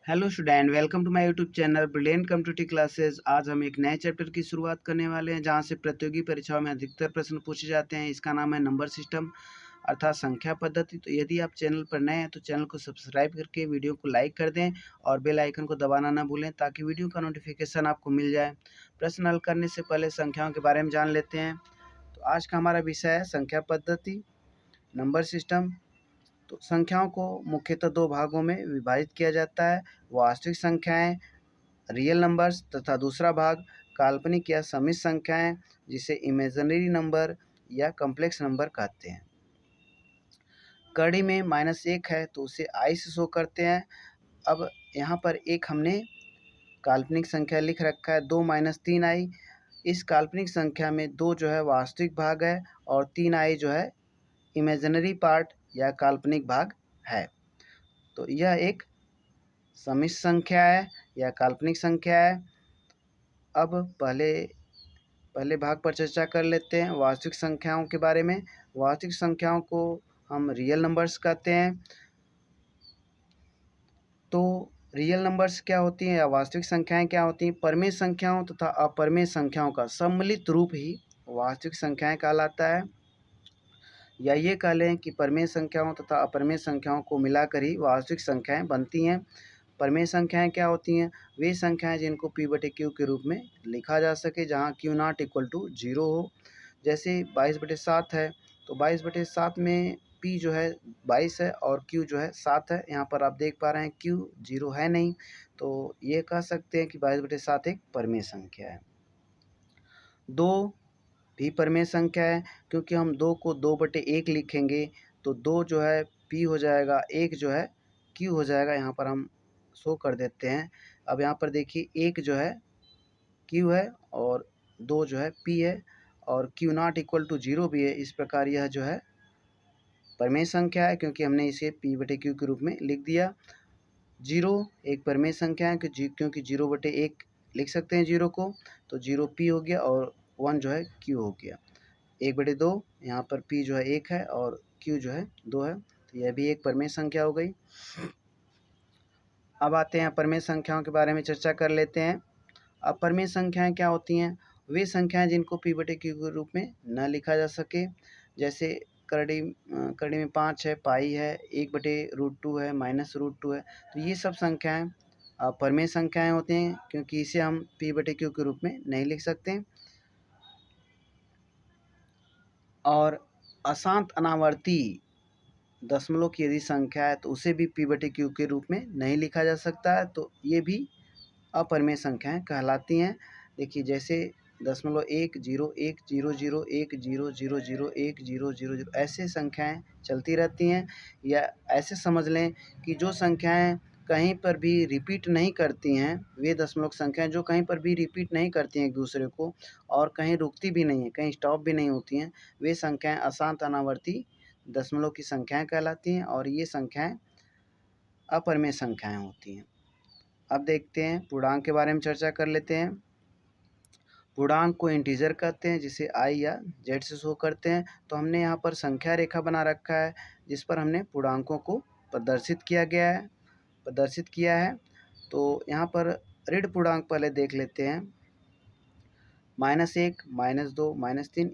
Hello student, welcome to my YouTube channel brilliant computer classes. आज हम एक नए चैप्टर की शुरुआत करने वाले हैं जहां से प्रतियोगी परीक्षाओं में अधिकतर प्रश्न पूछे जाते हैं। इसका नाम है नंबर सिस्टम अर्थात संख्या पद्धति। तो यदि आप चैनल पर नए हैं तो चैनल को सब्सक्राइब करके वीडियो को लाइक कर दें और बेल आइकन को दबाना ना भूलें ताकि वीडियो का नोटिफिकेशन आपको मिल जाए। प्रश्न हल करने से पहले संख्याओं के बारे में जान लेते हैं। तो आज का हमारा विषय है संख्या पद्धति, नंबर सिस्टम। तो संख्याओं को मुख्यतः दो भागों में विभाजित किया जाता है, वास्तविक संख्याएं रियल नंबर्स तथा दूसरा भाग काल्पनिक या समिश्र संख्याएं जिसे इमेजिनरी नंबर या कॉम्प्लेक्स नंबर कहते हैं। कड़ी में -1 है तो उसे आई से शो करते हैं। अब यहाँ पर एक हमने काल्पनिक संख्या लिख रखा है 2 - 3i। इस काल्पनिक संख्या में 2 जो है वास्तविक भाग है और 3i जो है इमेजिनरी पार्ट या काल्पनिक भाग है। तो यह एक समिश्र संख्या है या काल्पनिक संख्या है। अब पहले भाग पर चर्चा कर लेते हैं वास्तविक संख्याओं के बारे में। वास्तविक संख्याओं को हम रियल नंबर्स कहते हैं। तो रियल नंबर्स क्या होती हैं या वास्तविक संख्याएं क्या होती हैं? परमेय संख्याओं तथा अपरमेय संख्याओं का सम्मिलित रूप ही वास्तविक संख्याएं कहलाता है। या ये कह लें कि परमेय संख्याओं तथा अपरमेय संख्याओं को मिलाकर ही वास्तविक संख्याएं बनती हैं। परमेय संख्याएं क्या होती हैं? वे संख्याएं जिनको p/q के रूप में लिखा जा सके जहां q नॉट इक्वल टू 0 हो। जैसे 22/7 है तो 22/7 में p जो है 22 है और q जो है 7 है। यहाँ पर आप देख पा रहे हैं q 0 है नहीं, तो ये कह सकते हैं कि 22/7 एक परमेय संख्या है। 2 भी परमेय संख्या है क्योंकि हम 2 को 2/1 लिखेंगे तो 2 जो है p हो जाएगा, 1 जो है q हो जाएगा। यहाँ पर हम शो कर देते हैं। अब यहाँ पर देखिए 1 जो है q है और 2 जो है p है और q नॉट इक्वल टू 0 भी है। इस प्रकार यह जो है परमेय संख्या है क्योंकि हमने इसे p/q के रूप में लिख दिया। 0 एक परमेय संख्या है क्योंकि 0/1 लिख सकते हैं 0 को, तो 0 p हो गया और 1 जो है q हो गया। 1/2 यहाँ पर p जो है 1 है और q जो है 2 है, तो यह भी एक परमेय संख्या हो गई। अब आते हैं परमेय संख्याओं के बारे में चर्चा कर लेते हैं। अपरमेय संख्याएं क्या होती हैं? वे संख्याएं जिनको p/q के रूप में न लिखा जा सके। जैसे करड़ी में 5 है, पाई है, 1/√2 है, -√2 है। तो ये सब संख्याएं अपरमेय संख्याएं होती हैं क्योंकि इसे हम p/q के रूप में नहीं लिख सकते। और अशांत अनावर्ती दशमलव की यदि संख्या है तो उसे भी p/q के रूप में नहीं लिखा जा सकता है, तो ये भी अपरमेय संख्याएं कहलाती हैं। देखिए जैसे 0.1, 0.1, 0.0, 1, 0, 0, 0, 1, 0, 0, 0 ऐसे संख्याएं चलती रहती हैं। या ऐसे समझ लें कि जो संख्याएं कहीं पर भी रिपीट नहीं करती हैं, वे दशमलव संख्याएं जो कहीं पर भी रिपीट नहीं करती हैं एक दूसरे को और कहीं रुकती भी नहीं है, कहीं स्टॉप भी नहीं होती हैं, वे संख्याएं अशांत अनावर्ती दशमलव की संख्याएं कहलाती हैं और ये संख्याएं अपरमेय संख्याएं होती हैं। अब देखते हैं पूर्णांक के बारे में चर्चा कर लेते हैं। पूर्णांक को इंटीजर कहते हैं जिसे i या z से शो करते हैं। तो हमने यहाँ पर संख्या रेखा बना रखा है जिस पर हमने पूर्णांकों को प्रदर्शित किया है। तो यहाँ पर ऋण पूर्णांक पहले देख लेते हैं। -1, -2, -3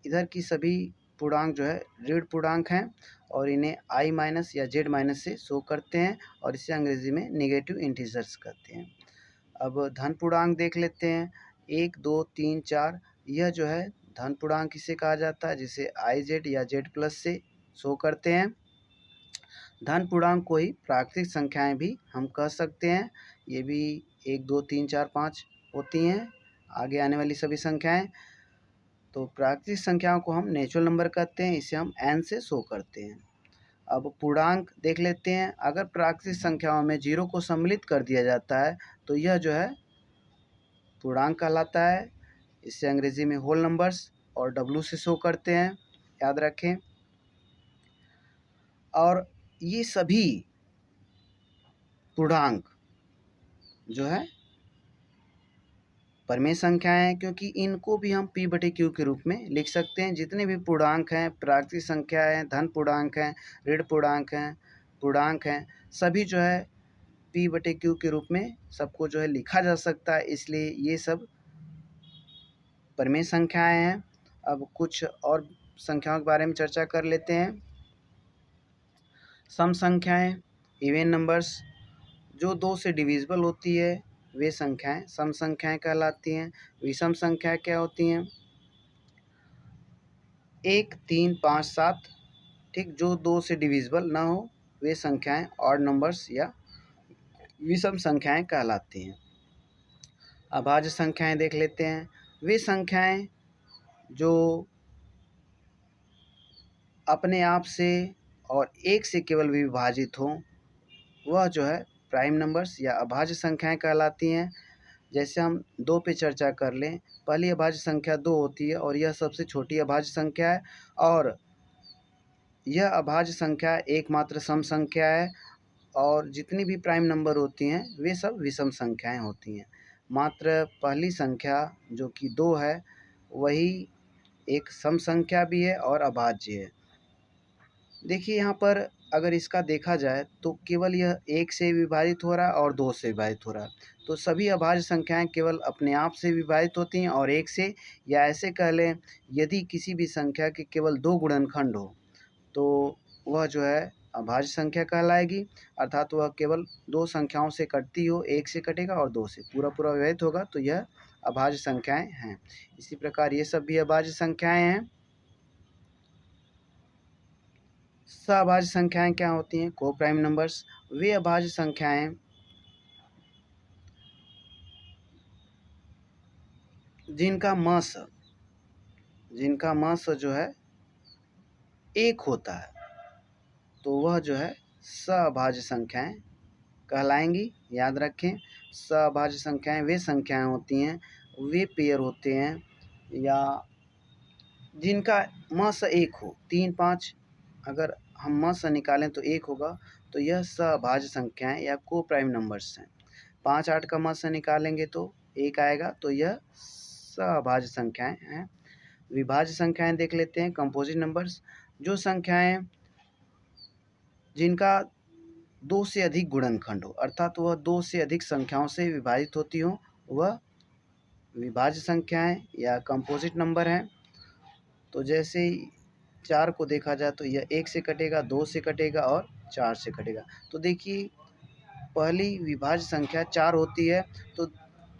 इधर की सभी पूर्णांक जो है ऋण पूर्णांक हैं और इन्हें i माइनस या z माइनस से शो करते हैं और इसे अंग्रेजी में नेगेटिव इंटीजर्स कहते हैं। अब धन पूर्णांक देख लेते हैं। 1, 2, 3, 4 यह जो है धन पूर्णांक किसे कहा जाता है जिसे iz या z प्लस से शो करते हैं। धन पूर्णांक को ही प्राकृतिक संख्याएं भी हम कह सकते हैं। ये भी 1, 2, 3, 4, 5 होती हैं आगे आने वाली सभी संख्याएं। तो प्राकृतिक संख्याओं को हम नेचुरल नंबर कहते हैं, इसे हम n से शो करते हैं। अब पूर्णांक देख लेते हैं। अगर प्राकृतिक संख्याओं में 0 को सम्मिलित कर दिया जाता है तो यह जो है पूर्णांक कहलाता है। इसे अंग्रेजी में होल नंबर्स और W से शो करते हैं, याद रखें। और ये सभी पूर्णांक जो है परमेय संख्याएं हैं क्योंकि इनको भी हम p/q के रूप में लिख सकते हैं। जितने भी पूर्णांक हैं, प्राकृतिक संख्या हैं, धन पूर्णांक हैं, ऋण पूर्णांक हैं, सभी जो है P/Q के रूप में सबको जो है लिखा जा सकता है, इसलिए ये सब परिमेय संख्याएं हैं। अब कुछ और संख्याओं के बारे में चर्चा कर लेते हैं। सम संख्याएं, इवन नंबर्स, जो 2 से डिविजिबल होती है वे संख्याएं सम संख्याएं कहलाती हैं। विषम संख्याएं क्या होती हैं? 1, 3, 5, 7, ठीक, जो 2 से डिविजिबल ना हो वे संख्याएं ऑड नंबर्स या विषम संख्याएं कहलाती हैं। अभाज्य संख्याएं देख लेते हैं। वे संख्याएं जो अपने आप से और 1 से केवल विभाजित हों वह जो है प्राइम नंबर्स या अभाज्य संख्याएं कहलाती हैं। जैसे हम 2 पे चर्चा कर लें। पहली अभाज्य संख्या 2 होती है और यह सबसे छोटी अभाज्य संख्या है, और यह अभाज्य संख्या एकमात्र सम संख्या है, और जितनी भी प्राइम नंबर होती हैं वे सब विषम संख्याएं होती हैं। मात्र पहली संख्या जो कि 2 है वही एक सम संख्या भी है और अभाज्य है। देखिए यहाँ पर अगर इसका देखा जाए तो केवल यह 1 से विभाजित हो रहा है और 2 से विभाजित हो रहा है, तो सभी अभाज्य संख्याएं केवल अपने आप से विभाजित होती हैं और 1 से, या ऐसे कह लें यदि किसी भी संख्या के केवल 2 गुणनखंड हो तो वह जो है अभाज्य संख्या कहलाएगी, अर्थात वह केवल 2 संख्याओं से कटती हो, 1 से कटेगा और 2 से पूरा विभाजित होगा, तो यह अभाज्य संख्याएं हैं। इसी प्रकार ये सब भी अभाज्य संख्याएं हैं। सअभाज्य संख्याएं क्या होती हैं? को प्राइम नंबर्स। वे अभाज्य संख्याएं जिनका मस जो है 1 होता है, तो वह जो है सअभाज्य संख्याएं कहलाएंगी। याद रखें, सअभाज्य संख्याएं वे संख्याएं होती हैं, वे पेयर होते हैं या जिनका मस 1 हो। 3, 5 अगर हम मस निकालें तो 1 होगा, तो यह सअभाज्य संख्याएं या को प्राइम नंबर्स हैं। 5, 8 का मस निकालेंगे तो 1 आएगा, तो यह सअभाज्य संख्याएं हैं। विभाज्य संख्याएं देख लेते हैं, कंपोजिट नंबर्स, जो संख्याएं जिनका 2 से अधिक गुणनखंड हो, अर्थात वह 2 से अधिक संख्याओं से विभाजित होती हो, वह विभाज्य संख्याएं या कंपोजिट नंबर हैं। तो जैसे 4 को देखा जाए तो यह 1 से कटेगा, 2 से कटेगा और 4 से कटेगा। तो देखिए पहली विभाज्य संख्या 4 होती है, तो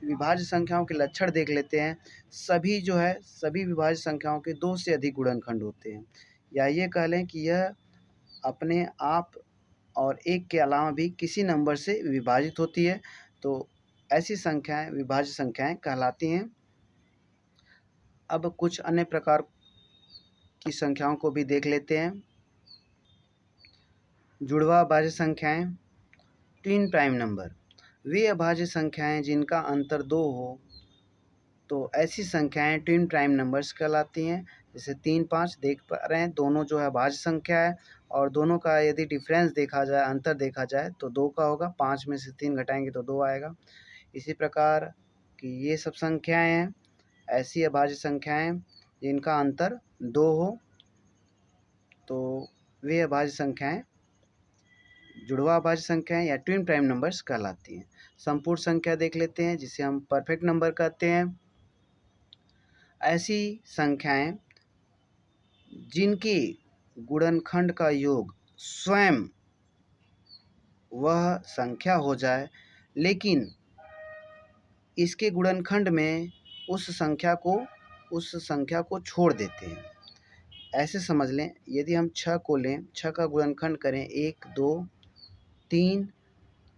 विभाज्य संख्याओं के लक्षण देख लेते हैं। सभी विभाज्य संख्याओं के 2 से अधिक गुणनखंड होते हैं, या ये कह लें कि यह अपने आप और 1 के अलावा भी किसी नंबर से विभाजित होती है, तो ऐसी संख्याएं विभाज्य संख्याएं कहलाती हैं। अब कुछ अन्य प्रकार की संख्याओं को भी देख लेते हैं। जुड़वा अभाज्य संख्याएं, ट्विन प्राइम नंबर, वे अभाज्य संख्याएं जिनका अंतर 2 हो, तो ऐसी संख्याएं ट्विन प्राइम नंबर्स कहलाती हैं। जैसे 3, 5 देख पा रहे हैं, दोनों जो है अभाज्य संख्या है, और दोनों का यदि डिफरेंस देखा जाए, अंतर देखा जाए, तो 2 का होगा। 5 में से 3 घटाएंगे तो 2 आएगा। इसी प्रकार की ये सब संख्याएं हैं, ऐसी अभाज्य संख्याएं जिनका अंतर 2 हो, तो वे अभाज्य संख्याएं जुड़वा अभाज्य संख्याएं या ट्विन प्राइम नंबर्स कहलाती हैं। संपूर्ण संख्या देख लेते हैं, जिसे हम परफेक्ट नंबर कहते हैं। ऐसी संख्याएं जिनके गुणनखंड का योग स्वयं वह संख्या हो जाए, लेकिन इसके गुणनखंड में उस संख्या को छोड़ देते हैं। ऐसे समझ लें, यदि हम 6 को लें, 6 का गुणनखंड करें 1, 2, 3,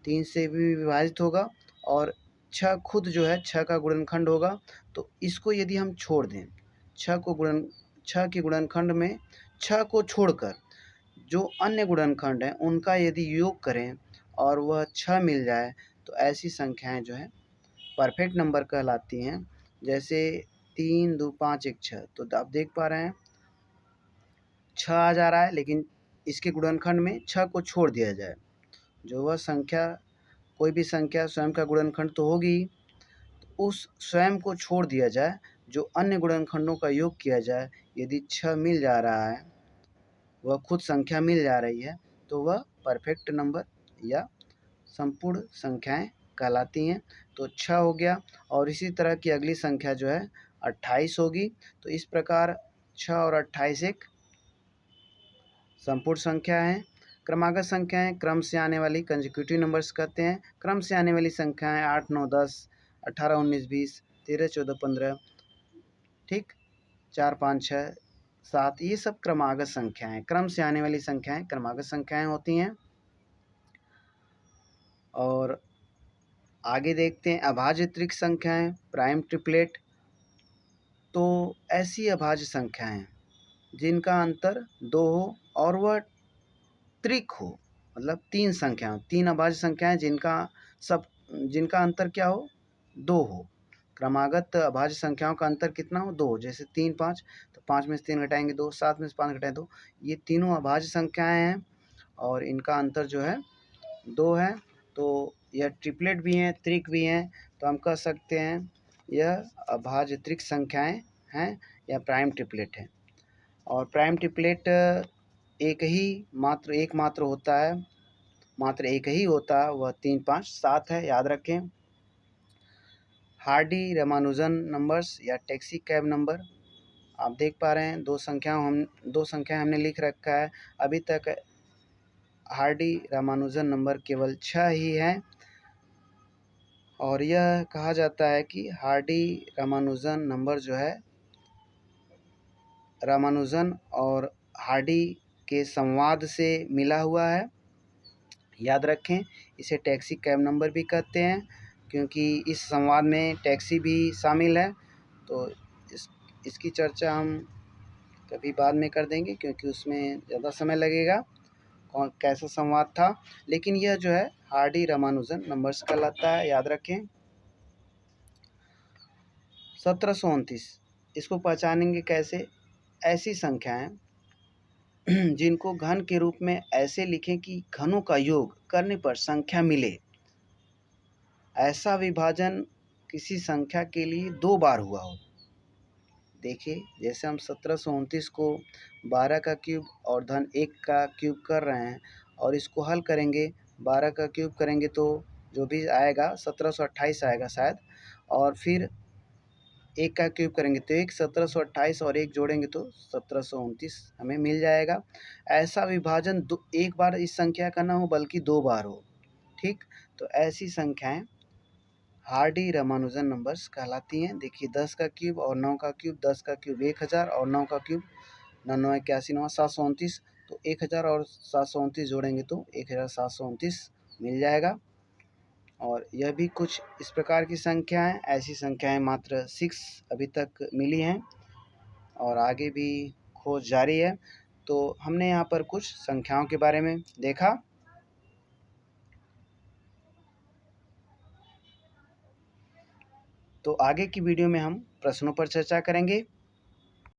3 से भी विभाजित होगा, और 6 खुद जो है 6 का गुणनखंड होगा, तो इसको यदि हम छोड़ दें, 6 के गुणनखंड में 6 को छोड़कर जो अन्य गुणनखंड हैं उनका यदि योग करें और वह 6 मिल जाए, तो ऐसी संख्याएं जो है परफेक्ट नंबर कहलाती हैं। जैसे 3, 2, 5, 1, 6, तो आप देख पा रहे हैं 6 आ जा रहा है, लेकिन इसके गुणनखंड में 6 को छोड़ दिया जाए, जो वह संख्या, कोई भी संख्या स्वयं का गुणनखंड तो होगी, तो उस स्वयं को छोड़ दिया जाए, जो अन्य गुणनखंडों का योग किया जाए। यदि 6 मिल जा रहा है, वह खुद संख्या मिल जा रही है, तो वह परफेक्ट नंबर या संपूर्ण संख्याएं कहलाती हैं। तो 6 हो गया और इसी तरह की अगली संख्या जो है 28 होगी। तो इस प्रकार 6 और 28 एक संपूर्ण संख्या है। क्रमागत संख्याएं क्रम से आने वाली कंसेक्यूटिव नंबर्स कहते हैं। क्रम से आने वाली संख्याएं 8, 9, 10, 18, 19, 20, 13, 14, 15, ठीक, 4, 5, 6, 7, ये सब क्रमागत संख्याएं, क्रम से आने वाली संख्याएं क्रमागत संख्याएं होती हैं। और आगे देखते हैं अभाज्य त्रिक संख्याएं, प्राइम ट्रिपलेट। तो ऐसी अभाज्य संख्याएं जिनका अंतर 2 हो और वह त्रिक हो, मतलब 3 संख्या, 3 अभाज्य संख्याएं जिनका अंतर क्या हो, 2 हो। क्रमागत अभाज्य संख्याओं का अंतर कितना हो, 2। जैसे 3, 5, तो 5 में से 3 घटाएंगे 2, 7 में से 5 घटाएंगे 2। ये तीनों अभाज्य संख्याएं हैं और इनका अंतर जो है 2 है। तो यह ट्रिपलेट भी हैं, त्रिक भी हैं। तो हम कह सकते हैं यह अभाज्य त्रिक संख्याएं हैं या प्राइम ट्रिपलेट है। और प्राइम ट्रिपलेट एकमात्र होता है, मात्र एक ही होता है, वह 3, 5, 7 है, याद रखें। हार्डी रामानुजन नंबर्स या टैक्सी कैब नंबर, आप देख पा रहे हैं दो संख्या हमने लिख रखा है। अभी तक हार्डी रामानुजन नंबर केवल 6 ही हैं और यह कहा जाता है कि हार्डी रामानुजन नंबर जो है रामानुजन और हार्डी के संवाद से मिला हुआ है। याद रखें, इसे टैक्सी कैब नंबर भी कहते हैं क्योंकि इस संवाद में टैक्सी भी शामिल है। तो इसकी चर्चा हम कभी बाद में कर देंगे क्योंकि उसमें ज़्यादा समय लगेगा, कौन कैसा संवाद था। लेकिन यह जो है हार्डी रामानुजन नंबर्स कहलाता है, याद रखें। 1729, इसको पहचानेंगे कैसे? ऐसी संख्याएं जिनको घन के रूप में ऐसे लिखें कि घनों का योग करने पर संख्या मिले। ऐसा विभाजन किसी संख्या के लिए 2 बार हुआ हो। देखिए, जैसे हम 1729 को 12 का क्यूब और धन 1 का क्यूब कर रहे हैं और इसको हल करेंगे, 12 का क्यूब करेंगे तो जो भी आएगा 1728 आएगा शायद, और फिर 1 का क्यूब करेंगे तो 1728 और 1 जोड़ेंगे तो 1729 हमें मिल जाएगा। ऐसा विभाजन एक बार इस संख्या का ना हो बल्कि 2 बार हो, ठीक। तो ऐसी संख्याएं हार्डी रामानुजन नंबर्स कहलाती हैं। देखिए 10 का क्यूब और 9 का क्यूब, 10 का क्यूब 1000 और 9 का क्यूब 99, 81, 9, 729। तो 1000 और 729 जोड़ेंगे तो 1729 मिल जाएगा। और यह भी कुछ इस प्रकार की संख्याएं, ऐसी संख्याएं मात्र 6 अभी तक मिली हैं और आगे भी खोज जारी है। तो हमने यहाँ पर कुछ संख्याओं के बारे में देखा। तो आगे की वीडियो में हम प्रश्नों पर चर्चा करेंगे।